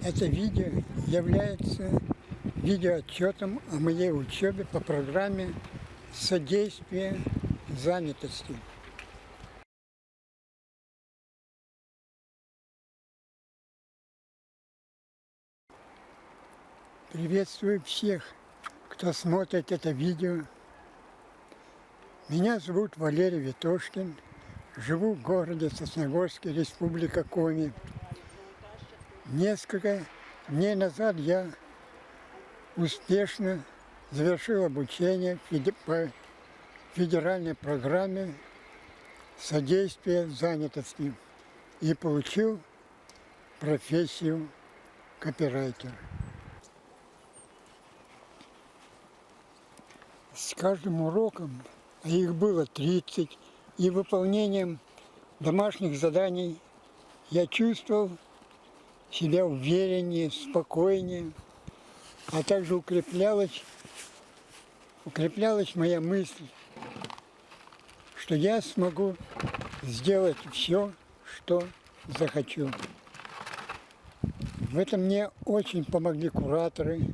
Это видео является видеоотчетом о моей учебе по программе содействия занятости. Приветствую всех, кто смотрит это видео. Меня зовут Валерий Ветошкин. Живу в городе Сосногорске, Республика Коми. Несколько дней назад я успешно завершил обучение по федеральной программе содействия занятости и получил профессию копирайтер. С каждым уроком, а их было 30, и выполнением домашних заданий я чувствовал себя увереннее, спокойнее, а также укреплялась моя мысль, что я смогу сделать все, что захочу. В этом мне очень помогли кураторы,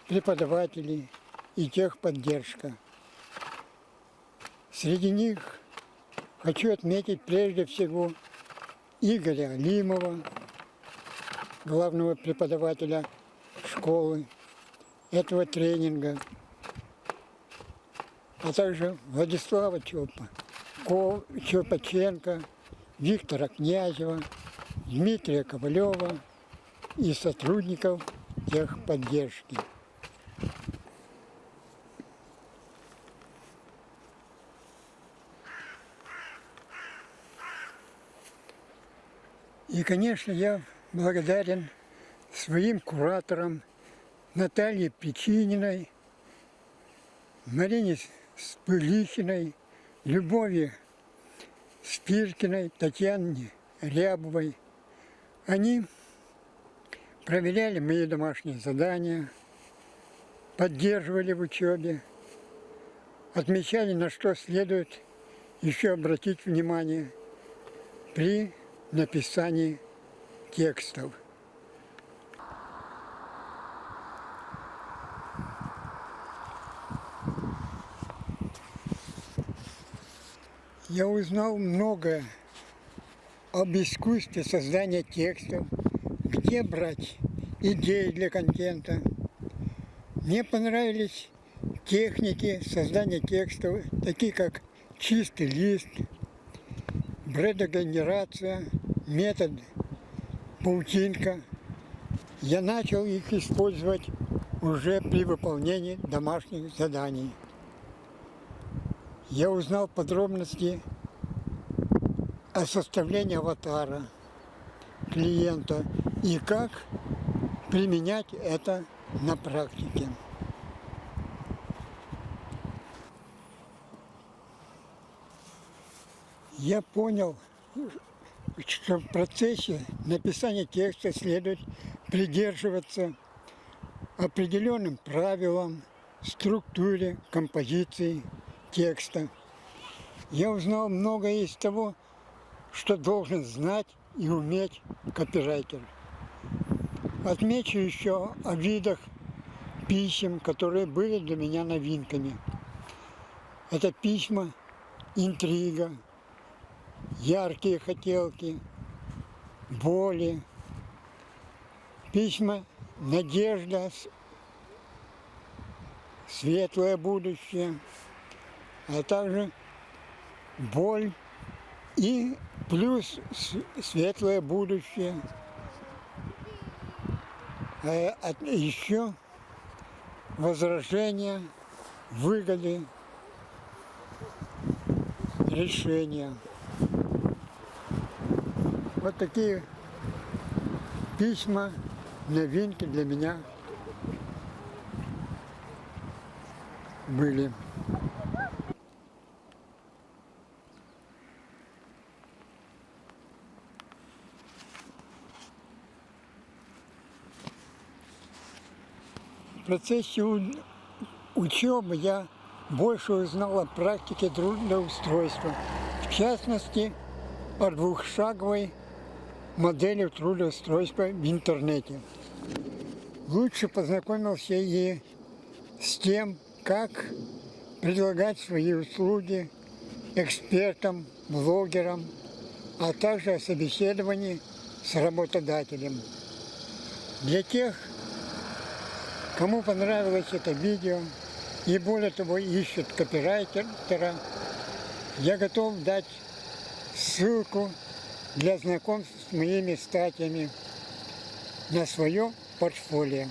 преподаватели и техподдержка. Среди них хочу отметить прежде всего Игоря Алимова, главного преподавателя школы этого тренинга, а также Владислава Чопаченко, Виктора Князева, Дмитрия Ковалева и сотрудников техподдержки. И, конечно, я благодарен своим кураторам Наталье Печининой, Марине Спылихиной, Любови Спиркиной, Татьяне Рябовой. Они проверяли мои домашние задания, поддерживали в учебе, отмечали, на что следует еще обратить внимание при написании текстов. Я узнал многое об искусстве создания текстов, где брать идеи для контента. Мне понравились техники создания текстов, такие как чистый лист, бредогенерация, метод паутинка. Я начал их использовать уже при выполнении домашних заданий. Я узнал подробности о составлении аватара клиента и как применять это на практике. Я понял, что в процессе написания текста следует придерживаться определенным правилам, структуре, композиции текста. Я узнал многое из того, что должен знать и уметь копирайтер. Отмечу еще о видах писем, которые были для меня новинками. Это письма интрига, яркие хотелки, боли, письма надежда, светлое будущее, а также боль и плюс светлое будущее. А еще возражения, выгоды, решения. Вот такие письма, новинки для меня были. В процессе учебы я больше узнал о практике трудоустройства, в частности, о двухшаговой моделью трудоустройства в интернете. Лучше познакомился и с тем, как предлагать свои услуги экспертам, блогерам, а также о собеседовании с работодателем. Для тех, кому понравилось это видео и более того ищут копирайтера, я готов дать ссылку для знакомства с моими статьями на свое портфолио.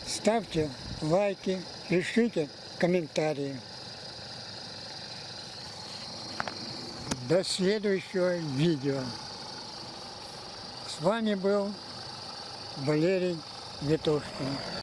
Ставьте лайки, пишите комментарии. До следующего видео. С вами был Валерий Ветошкин.